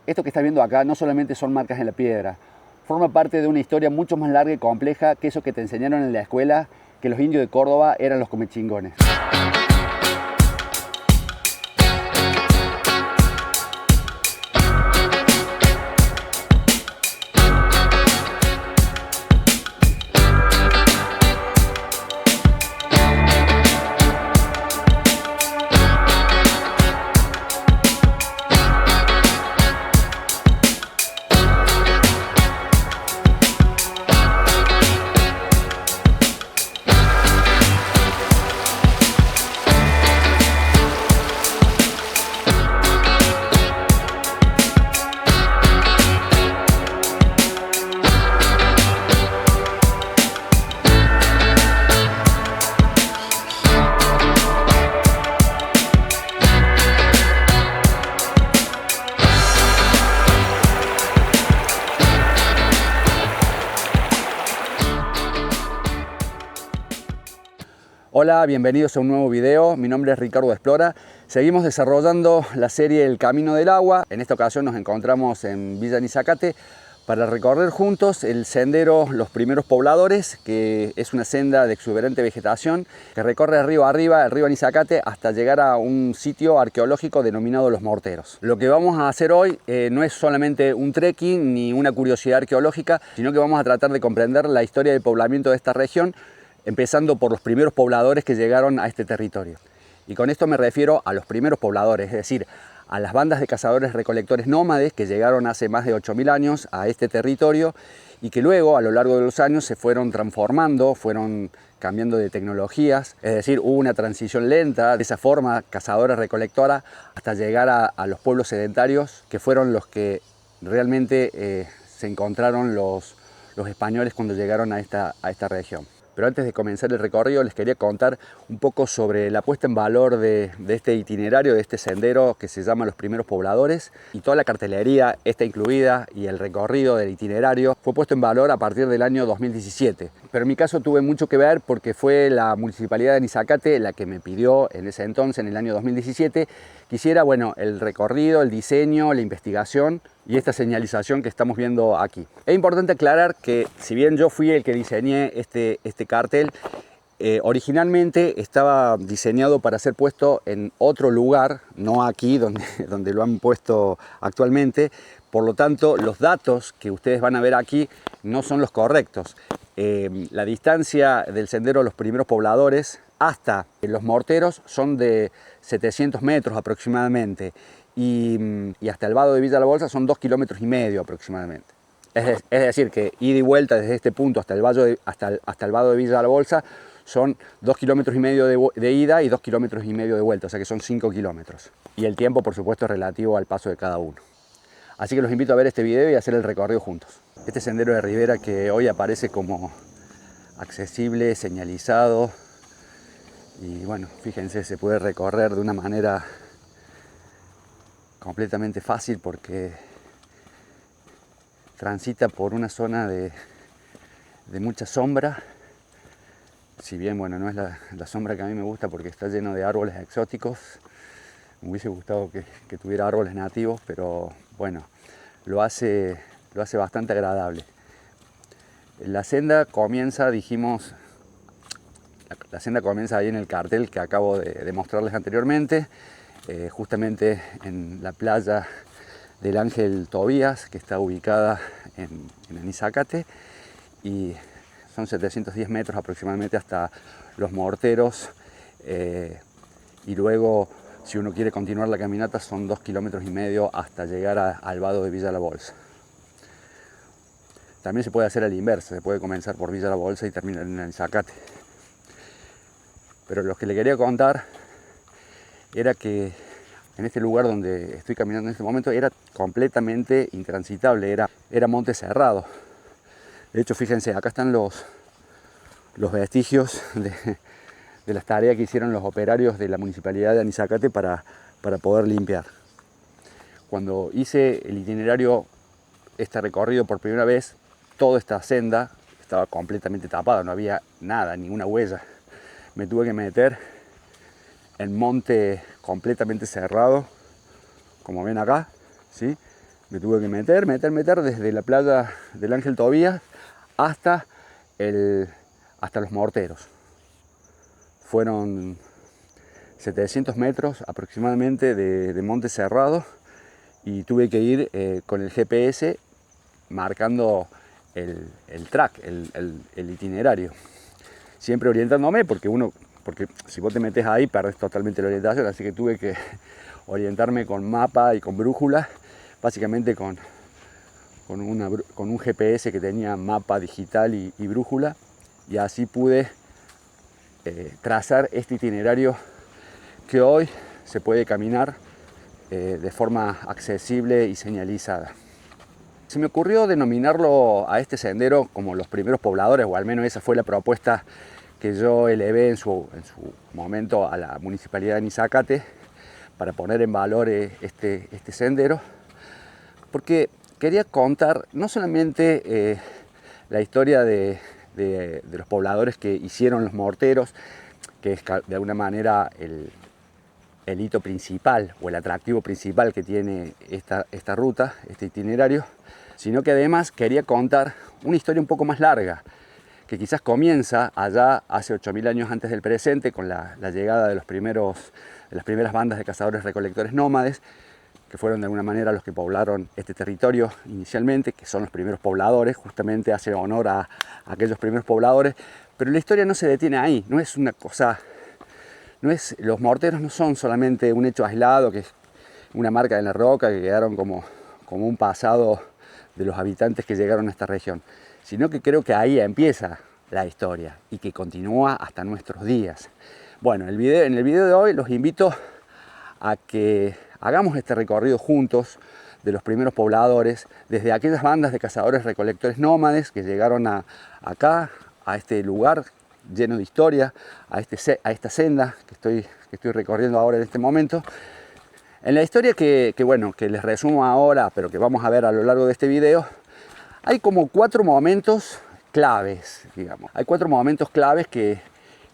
Esto que estás viendo acá no solamente son marcas en la piedra, forma parte de una historia mucho más larga y compleja que eso que te enseñaron en la escuela, que los indios de Córdoba eran los comechingones. Hola, bienvenidos a un nuevo video. Mi nombre es Ricardo Explora. Seguimos desarrollando la serie El Camino del Agua. En esta ocasión nos encontramos en Villa Nizacate para recorrer juntos el sendero Los Primeros Pobladores, que es una senda de exuberante vegetación que recorre río arriba, el río Nizacate, hasta llegar a un sitio arqueológico denominado Los Morteros. Lo que vamos a hacer hoy no es solamente un trekking ni una curiosidad arqueológica, sino que vamos a tratar de comprender la historia del poblamiento de esta región, empezando por los primeros pobladores que llegaron a este territorio. Y con esto me refiero a los primeros pobladores, es decir, a las bandas de cazadores recolectores nómades que llegaron hace más de 8000 años a este territorio y que luego a lo largo de los años se fueron transformando, fueron cambiando de tecnologías, es decir, hubo una transición lenta de esa forma cazadora recolectora hasta llegar a los pueblos sedentarios, que fueron los que realmente se encontraron los españoles cuando llegaron a esta región. Pero antes de comenzar el recorrido les quería contar un poco sobre la puesta en valor de este itinerario, de este sendero que se llama Los Primeros Pobladores, y toda la cartelería, esta incluida, y el recorrido del itinerario fue puesto en valor a partir del año 2017. Pero en mi caso tuve mucho que ver porque fue la Municipalidad de Nizacate la que me pidió en ese entonces, en el año 2017, que hiciera el recorrido, el diseño, la investigación y esta señalización que estamos viendo aquí. Es importante aclarar que si bien yo fui el que diseñé este cartel, originalmente estaba diseñado para ser puesto en otro lugar, no aquí donde lo han puesto actualmente. Por lo tanto, los datos que ustedes van a ver aquí no son los correctos. La distancia del sendero Los Primeros Pobladores hasta Los Morteros son de 700 metros aproximadamente, y hasta el vado de Villa La Bolsa son 2,5 kilómetros aproximadamente. Es decir, que ida y vuelta desde este punto hasta el vado de Villa La Bolsa son 2,5 kilómetros de ida y 2,5 kilómetros de vuelta, o sea que son 5 kilómetros. Y el tiempo, por supuesto, es relativo al paso de cada uno. Así que los invito a ver este video y a hacer el recorrido juntos. Este sendero de ribera que hoy aparece como accesible, señalizado, y bueno, fíjense, se puede recorrer de una manera completamente fácil porque transita por una zona de mucha sombra. Si bien no es la sombra que a mí me gusta porque está lleno de árboles exóticos, me hubiese gustado que tuviera árboles nativos, pero bueno, lo hace bastante agradable. La senda comienza, dijimos, la senda comienza ahí en el cartel que acabo de mostrarles anteriormente, justamente en la playa del Ángel Tobías, que está ubicada en Nizacate, y son 710 metros aproximadamente hasta Los Morteros, y luego, si uno quiere continuar la caminata, son 2,5 kilómetros hasta llegar al vado de Villa La Bolsa. También se puede hacer a la inversa, se puede comenzar por Villa La Bolsa y terminar en Nizacate. Pero lo que le quería contar era que en este lugar donde estoy caminando en este momento era completamente intransitable, era monte cerrado. De hecho, fíjense, acá están los vestigios de las tareas que hicieron los operarios de la Municipalidad de Nizacate para poder limpiar. Cuando hice el itinerario, este recorrido por primera vez, toda esta senda estaba completamente tapada, no había nada, ninguna huella. Me tuve que meter en monte completamente cerrado, como ven acá, ¿sí? Me tuve que meter desde la playa del Ángel Tobías hasta los Morteros. Fueron 700 metros aproximadamente de monte cerrado y tuve que ir con el GPS marcando el track, el itinerario. Siempre orientándome porque si vos te metes ahí perdés totalmente la orientación, así que tuve que orientarme con mapa y con brújula, básicamente con un GPS que tenía mapa digital y brújula, y así pude trazar este itinerario que hoy se puede caminar de forma accesible y señalizada. Se me ocurrió denominarlo a este sendero como los primeros pobladores, o al menos esa fue la propuesta que yo elevé en su momento a la Municipalidad de Nizacate para poner en valor este sendero, porque quería contar no solamente la historia de los pobladores que hicieron los morteros, que es de alguna manera el hito principal o el atractivo principal que tiene esta ruta, este itinerario, sino que además quería contar una historia un poco más larga, que quizás comienza allá hace 8.000 años antes del presente, con la llegada de las primeras bandas de cazadores-recolectores nómades, que fueron de alguna manera los que poblaron este territorio inicialmente, que son los primeros pobladores, justamente hace honor a aquellos primeros pobladores, pero la historia no se detiene ahí, no es una cosa, los morteros no son solamente un hecho aislado, que es una marca en la roca, que quedaron como un pasado de los habitantes que llegaron a esta región, sino que creo que ahí empieza la historia y que continúa hasta nuestros días. Bueno, en el video de hoy los invito a que hagamos este recorrido juntos de los primeros pobladores, desde aquellas bandas de cazadores-recolectores nómades que llegaron acá, a este lugar lleno de historia, a esta senda que estoy recorriendo ahora en este momento. En la historia que les resumo ahora, pero que vamos a ver a lo largo de este video, hay como 4 momentos claves, digamos. Hay 4 momentos claves que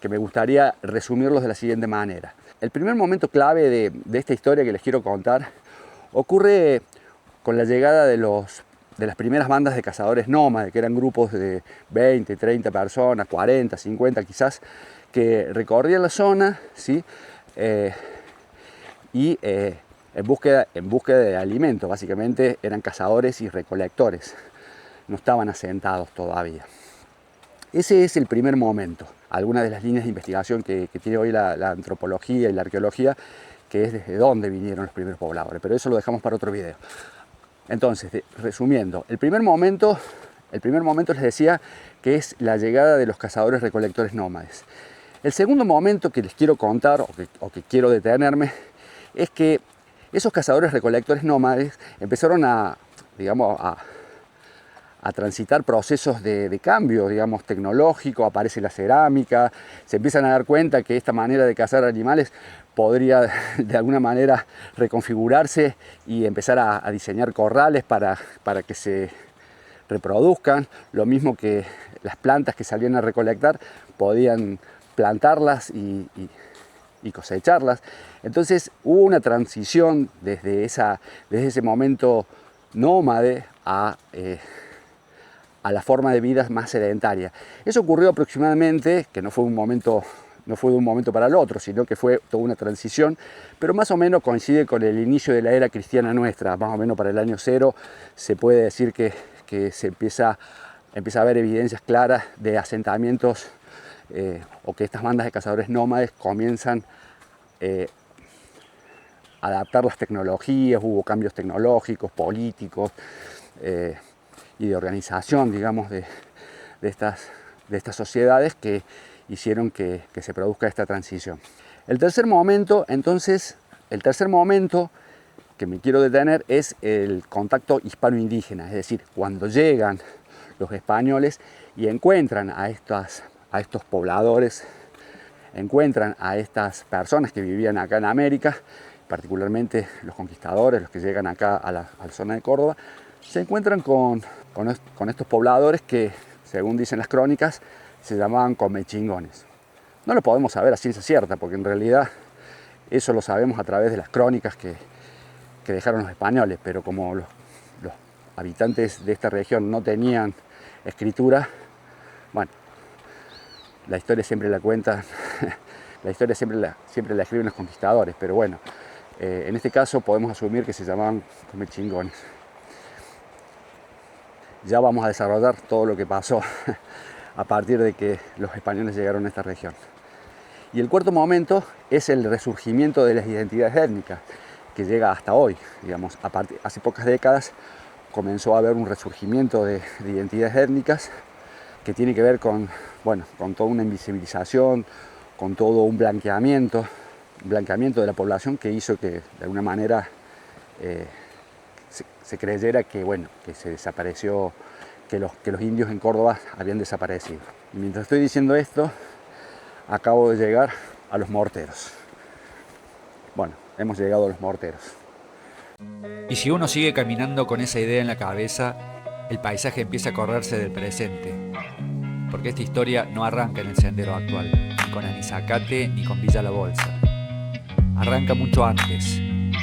me gustaría resumirlos de la siguiente manera. El primer momento clave de esta historia que les quiero contar ocurre con la llegada de las primeras bandas de cazadores nómades, que eran grupos de 20, 30 personas, 40, 50 quizás, que recorrían la zona, ¿sí? En búsqueda de alimento. Básicamente eran cazadores y recolectores, no estaban asentados todavía. Ese es el primer momento. Algunas de las líneas de investigación que tiene hoy la antropología y la arqueología, que es desde dónde vinieron los primeros pobladores, pero eso lo dejamos para otro video. Entonces, resumiendo, el primer momento les decía que es la llegada de los cazadores recolectores nómades. El segundo momento que les quiero contar o que quiero detenerme es que esos cazadores recolectores nómades empezaron a transitar procesos de cambio, digamos, tecnológico. Aparece la cerámica, se empiezan a dar cuenta que esta manera de cazar animales podría de alguna manera reconfigurarse y empezar a diseñar corrales para que se reproduzcan, lo mismo que las plantas que salían a recolectar podían plantarlas y cosecharlas. Entonces hubo una transición desde ese momento nómade a la forma de vida más sedentaria. Eso ocurrió aproximadamente, que no fue de un momento para el otro, sino que fue toda una transición, pero más o menos coincide con el inicio de la era cristiana nuestra. Más o menos para el año 0 se puede decir que se empieza a ver evidencias claras de asentamientos o que estas bandas de cazadores nómades comienzan a adaptar las tecnologías. Hubo cambios tecnológicos, políticos y de organización, digamos, de estas sociedades que hicieron que se produzca esta transición. El tercer momento que me quiero detener es el contacto hispano-indígena, es decir, cuando llegan los españoles y encuentran a estos pobladores, encuentran a estas personas que vivían acá en América, particularmente los conquistadores, los que llegan acá a la zona de Córdoba, se encuentran con estos pobladores que, según dicen las crónicas, se llamaban comechingones. No lo podemos saber a ciencia cierta, porque en realidad eso lo sabemos a través de las crónicas que dejaron los españoles, pero como habitantes de esta región no tenían escritura, bueno, la historia siempre la cuentan, la historia siempre la escriben los conquistadores, pero bueno, en este caso podemos asumir que se llamaban comechingones. Ya vamos a desarrollar todo lo que pasó a partir de que los españoles llegaron a esta región. Y el cuarto momento es el resurgimiento de las identidades étnicas, que llega hasta hoy. Digamos, hace pocas décadas comenzó a haber un resurgimiento de identidades étnicas que tiene que ver con, bueno, con toda una invisibilización, con todo un blanqueamiento de la población que hizo que de alguna manera se creyera que, bueno, que se desapareció, que los indios en Córdoba habían desaparecido. Y mientras estoy diciendo esto, acabo de llegar a los morteros. Bueno, hemos llegado a los morteros. Y si uno sigue caminando con esa idea en la cabeza, el paisaje empieza a correrse del presente. Porque esta historia no arranca en el sendero actual, ni con Anizacate ni con Villa La Bolsa. Arranca mucho antes,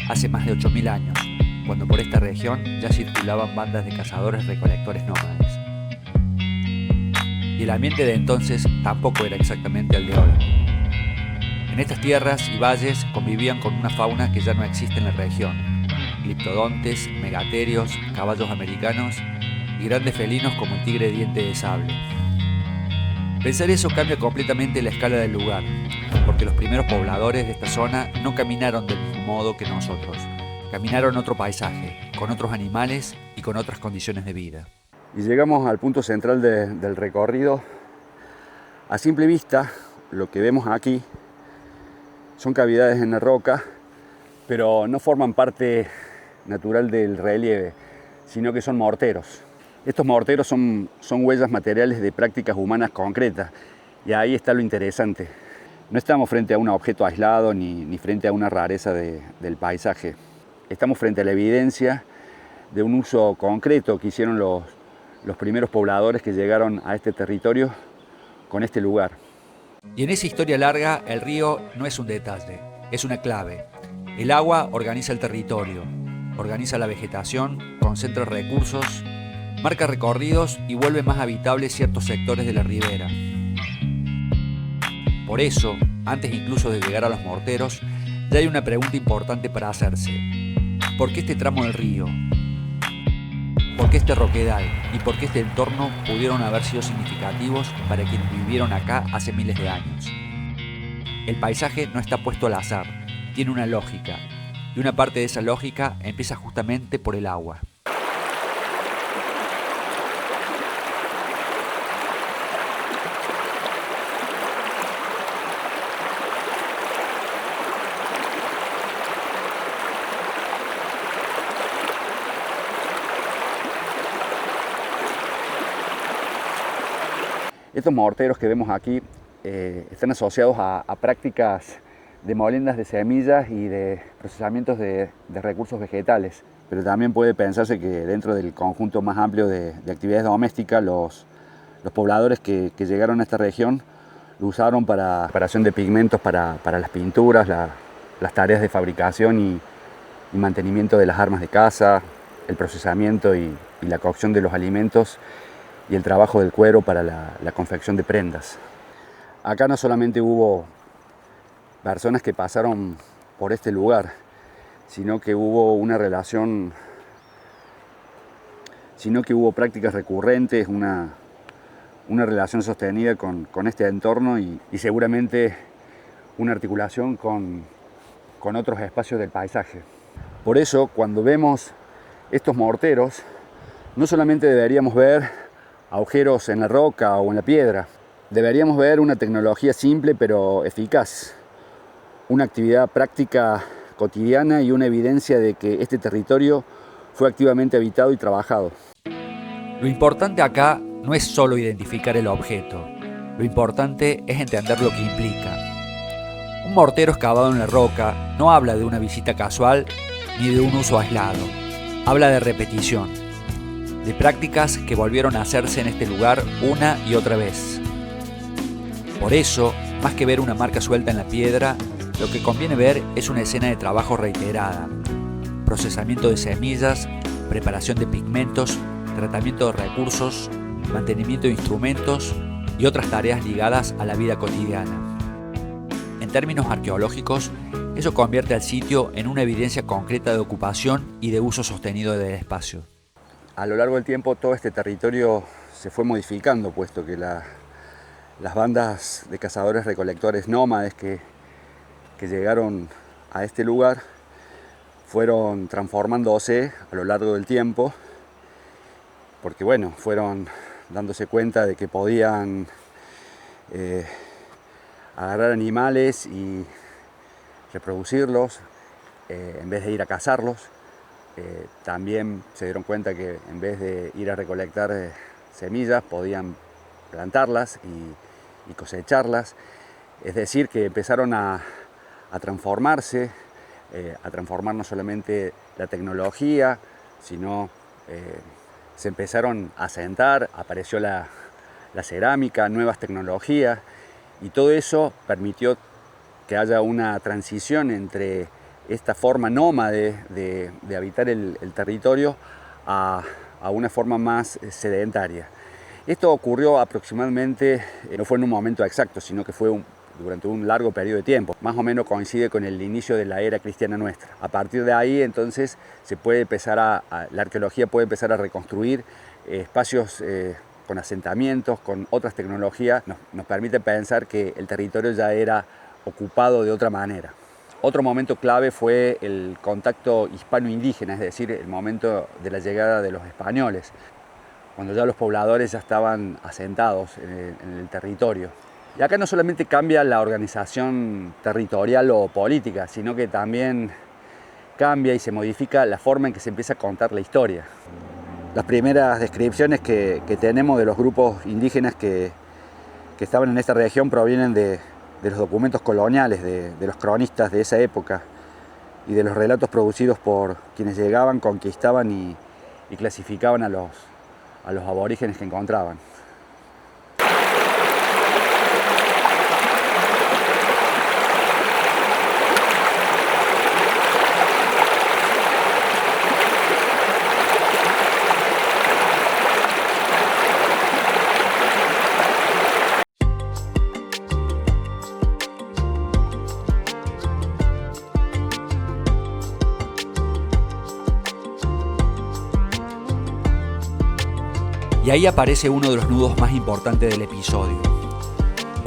hace más de 8000 años, cuando por esta región ya circulaban bandas de cazadores recolectores nómades. Y el ambiente de entonces tampoco era exactamente el de hoy. En estas tierras y valles convivían con una fauna que ya no existe en la región: gliptodontes, megaterios, caballos americanos y grandes felinos como el tigre de diente de sable. Pensar eso cambia completamente la escala del lugar, porque los primeros pobladores de esta zona no caminaron del mismo modo que nosotros. Caminaron otro paisaje, con otros animales y con otras condiciones de vida. Y llegamos al punto central del recorrido. A simple vista, lo que vemos aquí son cavidades en la roca, pero no forman parte natural del relieve, sino que son morteros. Estos morteros son huellas materiales de prácticas humanas concretas, y ahí está lo interesante. No estamos frente a un objeto aislado ni frente a una rareza del paisaje. Estamos frente a la evidencia de un uso concreto que hicieron los primeros pobladores que llegaron a este territorio con este lugar. Y en esa historia larga, el río no es un detalle, es una clave. El agua organiza el territorio, organiza la vegetación, concentra recursos, marca recorridos y vuelve más habitables ciertos sectores de la ribera. Por eso, antes incluso de llegar a los morteros, ya hay una pregunta importante para hacerse. ¿Por qué este tramo del río? ¿Por qué este roquedal? ¿Y por qué este entorno pudieron haber sido significativos para quienes vivieron acá hace miles de años? El paisaje no está puesto al azar, tiene una lógica, y una parte de esa lógica empieza justamente por el agua. Estos morteros que vemos aquí están asociados a prácticas de moliendas de semillas y de procesamientos de recursos vegetales. Pero también puede pensarse que dentro del conjunto más amplio de actividades domésticas, los pobladores que llegaron a esta región lo usaron para preparación de pigmentos para las pinturas, las tareas de fabricación y mantenimiento de las armas de caza, el procesamiento y la cocción de los alimentos y el trabajo del cuero para la confección de prendas. Acá no solamente hubo personas que pasaron por este lugar, sino que hubo una relación, sino que hubo prácticas recurrentes, una relación sostenida con este entorno y seguramente una articulación con otros espacios del paisaje. Por eso, cuando vemos estos morteros, no solamente deberíamos ver agujeros en la roca o en la piedra, deberíamos ver una tecnología simple pero eficaz, una actividad práctica cotidiana y una evidencia de que este territorio fue activamente habitado y trabajado. Lo importante acá no es solo identificar el objeto, lo importante es entender lo que implica. Un mortero excavado en la roca no habla de una visita casual ni de un uso aislado, habla de repetición, de prácticas que volvieron a hacerse en este lugar una y otra vez. Por eso, más que ver una marca suelta en la piedra, lo que conviene ver es una escena de trabajo reiterada, procesamiento de semillas, preparación de pigmentos, tratamiento de recursos, mantenimiento de instrumentos y otras tareas ligadas a la vida cotidiana. En términos arqueológicos, eso convierte al sitio en una evidencia concreta de ocupación y de uso sostenido del espacio. A lo largo del tiempo todo este territorio se fue modificando, puesto que las bandas de cazadores recolectores nómades que llegaron a este lugar fueron transformándose a lo largo del tiempo, porque bueno, fueron dándose cuenta de que podían agarrar animales y reproducirlos en vez de ir a cazarlos. También se dieron cuenta que en vez de ir a recolectar semillas podían plantarlas y cosecharlas. Es decir, que empezaron a transformarse, a transformar no solamente la tecnología, sino se empezaron a asentar, apareció la cerámica, nuevas tecnologías, y todo eso permitió que haya una transición entre esta forma nómade de habitar el territorio a una forma más sedentaria. Esto ocurrió aproximadamente, no fue en un momento exacto, sino que fue durante un largo periodo de tiempo. Más o menos coincide con el inicio de la era cristiana nuestra. A partir de ahí, entonces, se puede empezar la arqueología puede empezar a reconstruir espacios con asentamientos, con otras tecnologías. Nos permite pensar que el territorio ya era ocupado de otra manera. Otro momento clave fue el contacto hispano-indígena, es decir, el momento de la llegada de los españoles, cuando ya los pobladores ya estaban asentados en el territorio. Y acá no solamente cambia la organización territorial o política, sino que también cambia y se modifica la forma en que se empieza a contar la historia. Las primeras descripciones que tenemos de los grupos indígenas que estaban en esta región provienen de los documentos coloniales, de los cronistas de esa época y de los relatos producidos por quienes llegaban, conquistaban y clasificaban a los aborígenes que encontraban. Y ahí aparece uno de los nudos más importantes del episodio.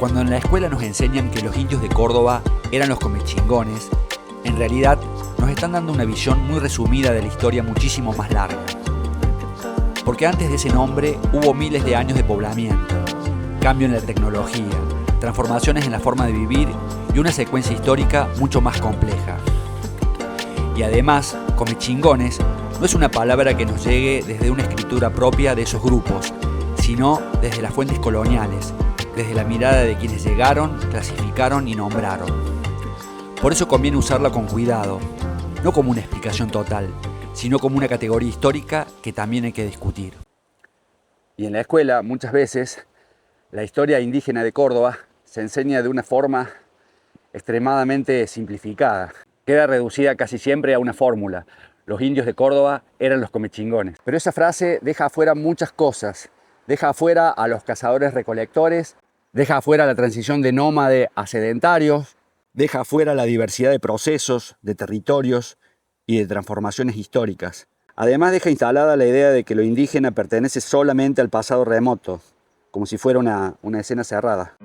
Cuando en la escuela nos enseñan que los indios de Córdoba eran los comechingones, en realidad nos están dando una visión muy resumida de la historia muchísimo más larga. Porque antes de ese nombre hubo miles de años de poblamiento, cambio en la tecnología, transformaciones en la forma de vivir y una secuencia histórica mucho más compleja. Y además, comechingones no es una palabra que nos llegue desde una escritura propia de esos grupos, sino desde las fuentes coloniales, desde la mirada de quienes llegaron, clasificaron y nombraron. Por eso conviene usarla con cuidado, no como una explicación total, sino como una categoría histórica que también hay que discutir. Y en la escuela, muchas veces, la historia indígena de Córdoba se enseña de una forma extremadamente simplificada. Queda reducida casi siempre a una fórmula. Los indios de Córdoba eran los comechingones. Pero esa frase deja afuera muchas cosas. Deja afuera a los cazadores recolectores, deja afuera la transición de nómade a sedentarios, deja afuera la diversidad de procesos, de territorios y de transformaciones históricas. Además deja instalada la idea de que lo indígena pertenece solamente al pasado remoto, como si fuera una escena cerrada.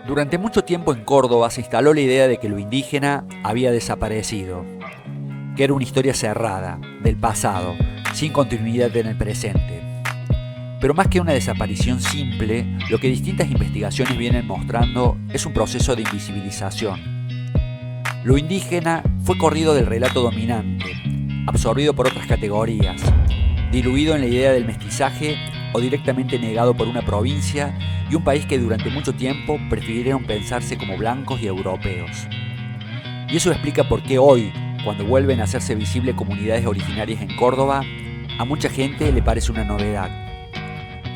Durante mucho tiempo en Córdoba se instaló la idea de que lo indígena había desaparecido, que era una historia cerrada, del pasado, sin continuidad en el presente. Pero más que una desaparición simple, lo que distintas investigaciones vienen mostrando es un proceso de invisibilización. Lo indígena fue corrido del relato dominante, absorbido por otras categorías, diluido en la idea del mestizaje o directamente negado por una provincia y un país que durante mucho tiempo prefirieron pensarse como blancos y europeos. Y eso explica por qué hoy, cuando vuelven a hacerse visibles comunidades originarias en Córdoba, a mucha gente le parece una novedad.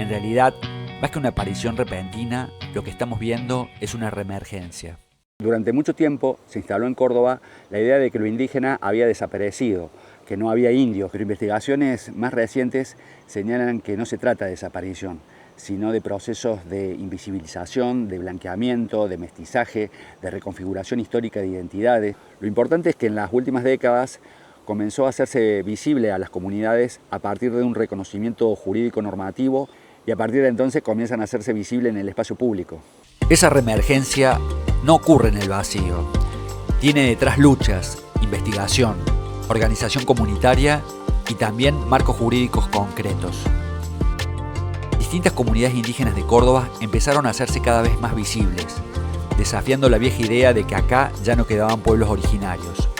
En realidad, más que una aparición repentina, lo que estamos viendo es una reemergencia. Durante mucho tiempo se instaló en Córdoba la idea de que lo indígena había desaparecido, que no había indios, pero investigaciones más recientes señalan que no se trata de desaparición, sino de procesos de invisibilización, de blanqueamiento, de mestizaje, de reconfiguración histórica de identidades. Lo importante es que en las últimas décadas comenzó a hacerse visible a las comunidades a partir de un reconocimiento jurídico normativo y a partir de entonces comienzan a hacerse visibles en el espacio público. Esa reemergencia no ocurre en el vacío. Tiene detrás luchas, investigación, organización comunitaria y también marcos jurídicos concretos. Distintas comunidades indígenas de Córdoba empezaron a hacerse cada vez más visibles, desafiando la vieja idea de que acá ya no quedaban pueblos originarios.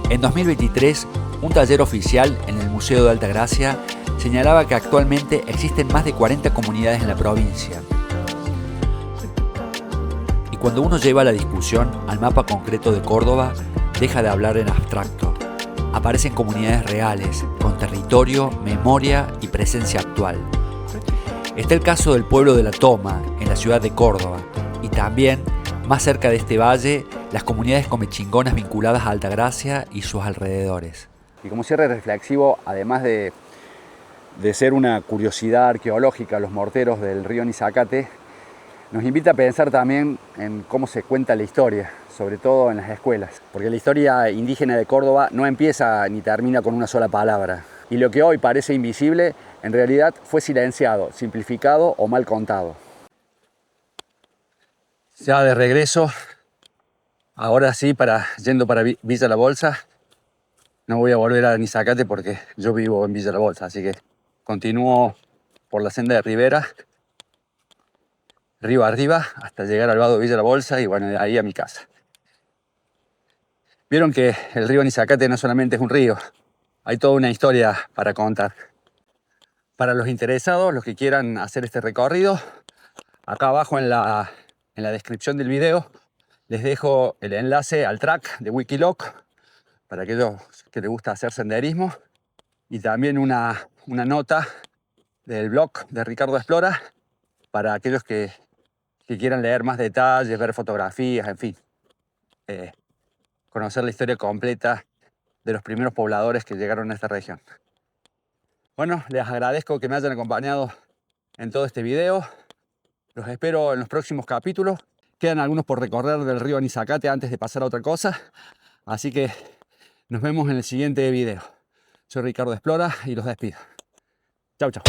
En 2023, un taller oficial en el Museo de Altagracia señalaba que actualmente existen más de 40 comunidades en la provincia. Y cuando uno lleva la discusión al mapa concreto de Córdoba, deja de hablar en abstracto. Aparecen comunidades reales, con territorio, memoria y presencia actual. Está el caso del pueblo de La Toma, en la ciudad de Córdoba, y también, más cerca de este valle, las comunidades comechingonas vinculadas a Altagracia y sus alrededores. Y como cierre reflexivo, además de ser una curiosidad arqueológica, los morteros del río Nizacate, nos invita a pensar también en cómo se cuenta la historia, sobre todo en las escuelas, porque la historia indígena de Córdoba no empieza ni termina con una sola palabra. Y lo que hoy parece invisible, en realidad fue silenciado, simplificado o mal contado. Ya de regreso, ahora sí, yendo para Villa La Bolsa. No voy a volver a Nizacate porque yo vivo en Villa La Bolsa, así que continúo por la senda de Rivera, río arriba, hasta llegar al vado de Villa La Bolsa y bueno, de ahí a mi casa. Vieron que el río Nizacate no solamente es un río, hay toda una historia para contar. Para los interesados, los que quieran hacer este recorrido, acá abajo en la descripción del video les dejo el enlace al track de Wikiloc para aquellos que les gusta hacer senderismo y también una nota del blog de Ricardo Explora para aquellos que quieran leer más detalles, ver fotografías, en fin, conocer la historia completa de los primeros pobladores que llegaron a esta región. Bueno, les agradezco que me hayan acompañado en todo este video. Los espero en los próximos capítulos. Quedan algunos por recorrer del río Nizacate antes de pasar a otra cosa. Así que nos vemos en el siguiente video. Soy Ricardo Explora y los despido. Chau, chau.